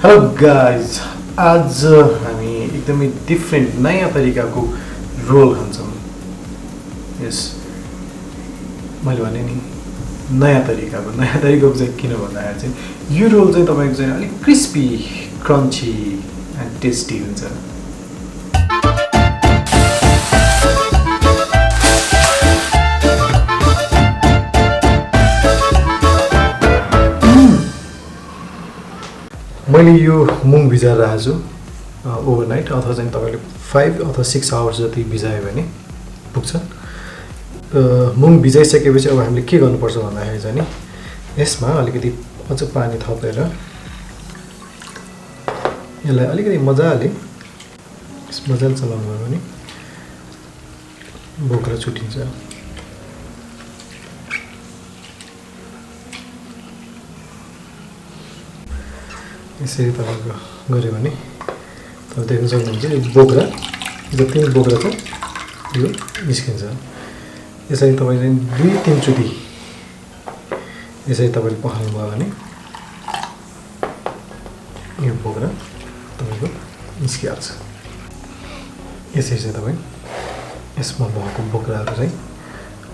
Hello guys आज हामी एकदमै डिफ्रेन्ट नयाँ तरिकाको रोल खान्छौँ यस मैले भने नि नयाँ तरिकाको चाहिँ किन भन्दाखेरि चाहिँ यो रोल चाहिँ तपाईँको चाहिँ अलिक क्रिस्पी क्रन्ची एन्ड टेस्टी हुन्छ मैले यो मुङ भिजाएर राखेको छु ओभरनाइट अथवा चाहिँ तपाईँले 5 अथवा 6 आवर्स जति भिजायो भने पुग्छ मुङ भिजाइसकेपछि अब हामीले के गर्नुपर्छ भन्दाखेरि चाहिँ नि यसमा अलिकति अझ पानी थपेर यसलाई अलिकति मजाले चलाउनु भयो भने बोक्रा छुटिन्छ यसरी तपाईँको गऱ्यो भने तपाईँ देख्न सक्नुहुन्छ यो बोक्रा जति पनि बोक्रा छ यो निस्किन्छ यसरी तपाईँले 2-3 चोटि यसरी तपाईँले पखाल्नु भयो भने यो बोक्रा तपाईँको निस्किहाल्छ यसरी चाहिँ तपाईँ यसमा भएको बोक्राहरू चाहिँ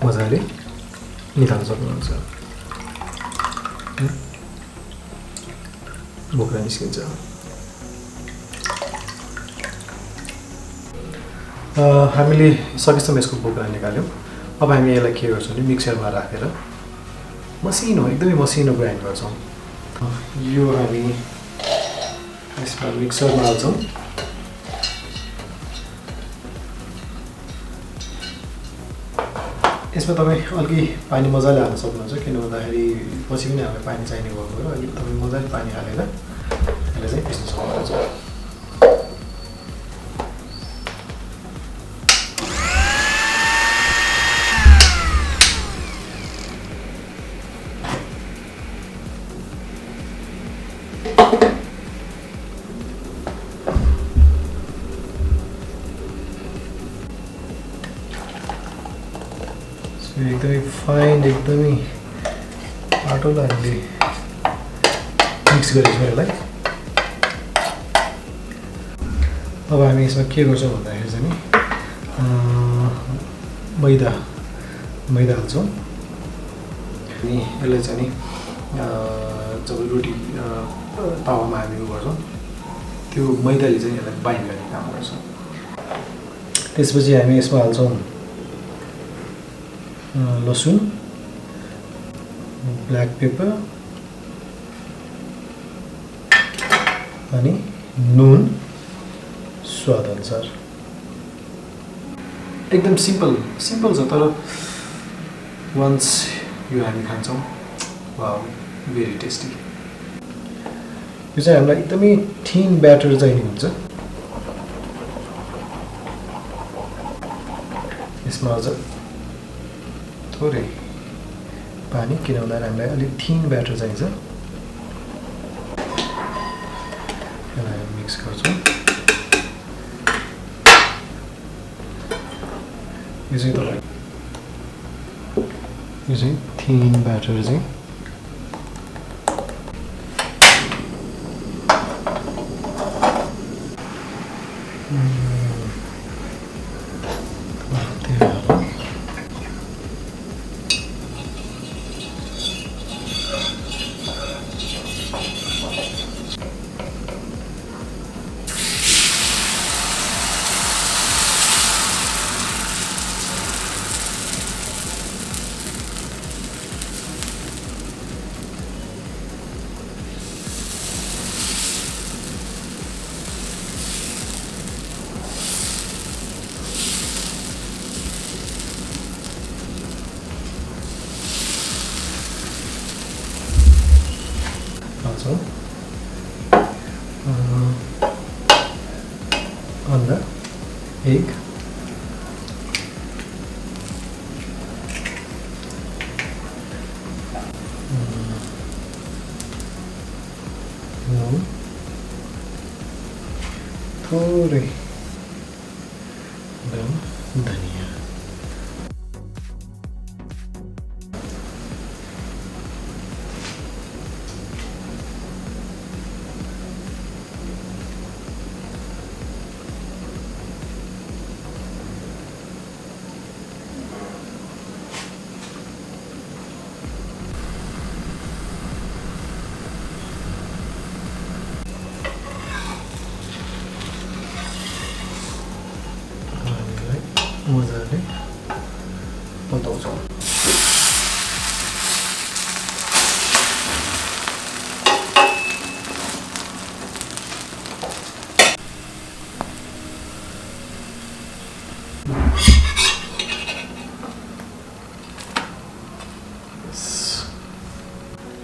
मजाले निकाल्न सक्नुहुन्छ बोक्रा निस्किन्छ हामीले सकेसम्म यसको बोक्रा निकाल्यौँ अब हामी यसलाई के गर्छौँ भने मिक्सरमा राखेर एकदमै मसिनो ग्राइन्ड गर्छौँ यो हामी यसमा मिक्सरमा हाल्छौँ यसमा तपाईँ अलिकति पानी मजाले हाल्न सक्नुहुन्छ किन भन्दाखेरि पछि पनि हामीलाई पानी चाहिने भएको हो अलिकति तपाईँ मजाले पानी हालेर यसलाई चाहिँ पिस्न सक्नुहुन्छ एकदमै फाइन एकदमै बाटोलाई हामीले मिक्स गरेछौँ यसलाई अब हामी यसमा के गर्छौँ भन्दाखेरि चाहिँ नि मैदा हाल्छौँ अनि यसलाई चाहिँ नि जब रोटी तावामा हामी उयो गर्छौँ त्यो मैदाले चाहिँ यसलाई बाइन्ड गर्ने काम गर्छ त्यसपछि हामी यसमा हाल्छौँ लसुन ब्ल्याक पेपर अनि नुन स्वाद अनुसार एकदम सिम्पल छ तर वन्स यो हामी खान्छौँ वाउ भेरी टेस्टी यो चाहिँ हामीलाई एकदमै थिन ब्याटर चाहिने हुन्छ यसमा अझ थोरै पानी किन भन्दाखेरि हामीलाई अलिक थिन ब्याटर चाहिन्छ यसलाई मिक्स गर्छौँ यो चाहिँ थिन ब्याटर चाहिँ on the egg थोड़े धनिया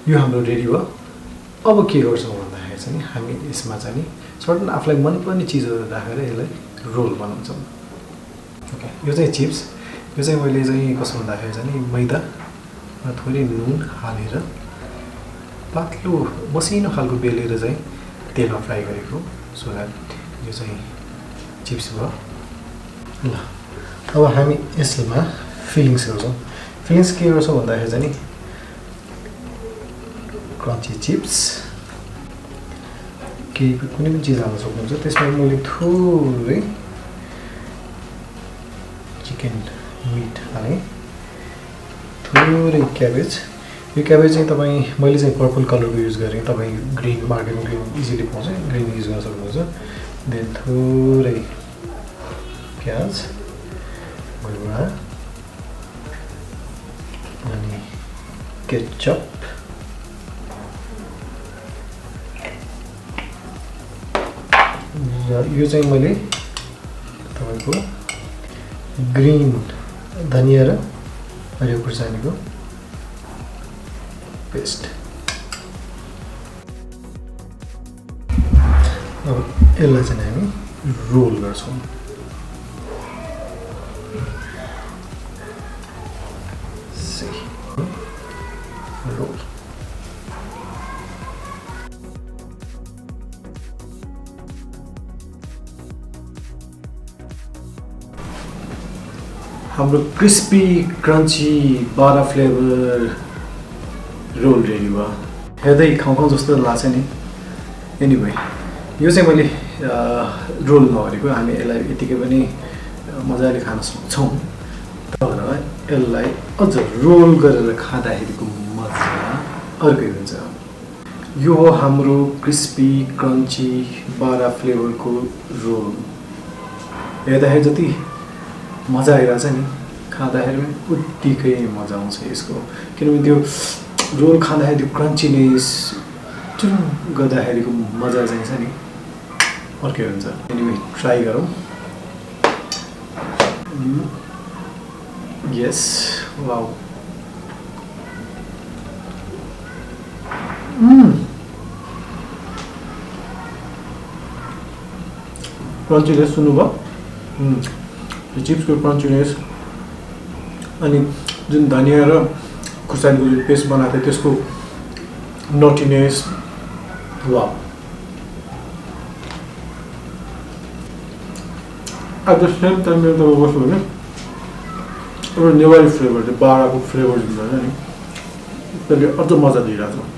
यो हाम्रो रेडी भयो। अब के गर्छौँ भन्दाखेरि चाहिँ नि हामी यसमा चाहिँ नि सर्टन आफूलाई मनपर्ने चिजहरू राखेर यसलाई रोल बनाउँछौँ। ओके, यो चाहिँ चिप्स। यो चाहिँ मैले चाहिँ कसो भन्दाखेरि चाहिँ नि मैदा थोरै नुन हालेर पातलो मसिनो खालको बेलेर चाहिँ तेलमा फ्राई गरेको। सो द्याट यो चाहिँ चिप्स भयो। ल अब हामी यसमा फिलिङ्स गर्छौँ। फिलिङ्स के गर्छौँ भन्दाखेरि चाहिँ नि क्रन्ची चिप्स केही कुनै पनि चिज हाल्न सक्नुहुन्छ। त्यसमा मैले थोरै चिकन मिट हालेँ, थोरै क्याबेज। यो क्याबेज चाहिँ तपाईँ मैले चाहिँ पर्पल कलरको युज गरेँ, तपाईँ ग्रिन मार्केटमा ग्रिन इजिली पाउँछ, ग्रिन युज गर्न सक्नुहुन्छ। देन थोरै प्याज गुवा अनि केचप र यो चाहिँ मैले तपाईँको ग्रिन धनिया र हरियो खुर्सानीको पेस्ट। अब यसलाई चाहिँ हामी रोल गर्छौँ। रोल हाम्रो क्रिस्पी क्रन्ची बारा फ्लेभर रोल रेडी भयो। हेर्दै खाउँ खाउँ जस्तो लाग्छ नि। एनिवे यो चाहिँ मैले रोल नगरेको, हामी यसलाई यतिकै पनि मजाले खान सक्छौँ। तर यसलाई अझ रोल गरेर खाँदाखेरिको मजा अर्कै हुन्छ। यो हो हाम्रो क्रिस्पी क्रन्ची बारा फ्लेभरको रोल। हेर्दाखेरि जति मजा आइरहेछ नि, खाँदाखेरि पनि उत्तिकै मजा आउँछ यसको। किनभने त्यो रोल खाँदाखेरि त्यो क्रन्चीनेस जुन गर्दाखेरिको मजा चाहिँ छ नि अर्कै हुन्छ। एनिवे ट्राई गरौँ। यस, वाउ। क्रन्चीनेस सुन्नुभयो? यो चिप्सको क्रन्चीनेस अनि जुन धनिया र खुर्सानीको जुन पेस्ट बनाएको थियो त्यसको nuttiness, wow. At the same time मेरो तपाईँ कस्तो भने एउटा नेवारी फ्लेभर थियो, बाराको फ्लेभर जुन होइन नि त्यसले अझ मजा दिइरहेको छ।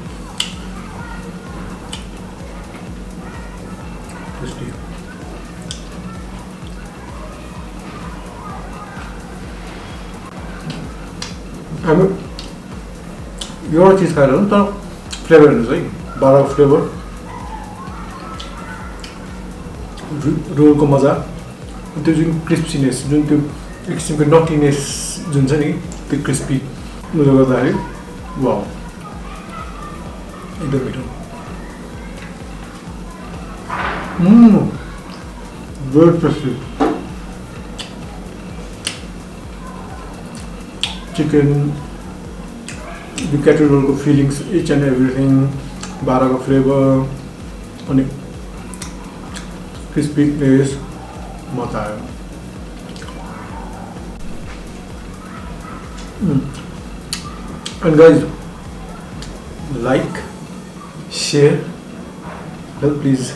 हामी एउटा चिज खाएर हो तर फ्लेभर हेर्नुहोस् है, बाराको फ्लेभर, रोलको मजा, त्यो जुन क्रिस्पीनेस, जुन त्यो एक किसिमको नटीनेस जुन छ नि त्यो क्रिस्पी उयो गर्दाखेरि वाउ एकदम मिठो। Very tasty. Chicken, the caterpillar feelings, each and everything, bara ka flavor, ani crispiness, मजा आयो। And guys, like, share, and please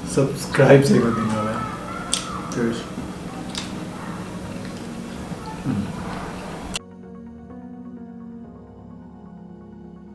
subscribe.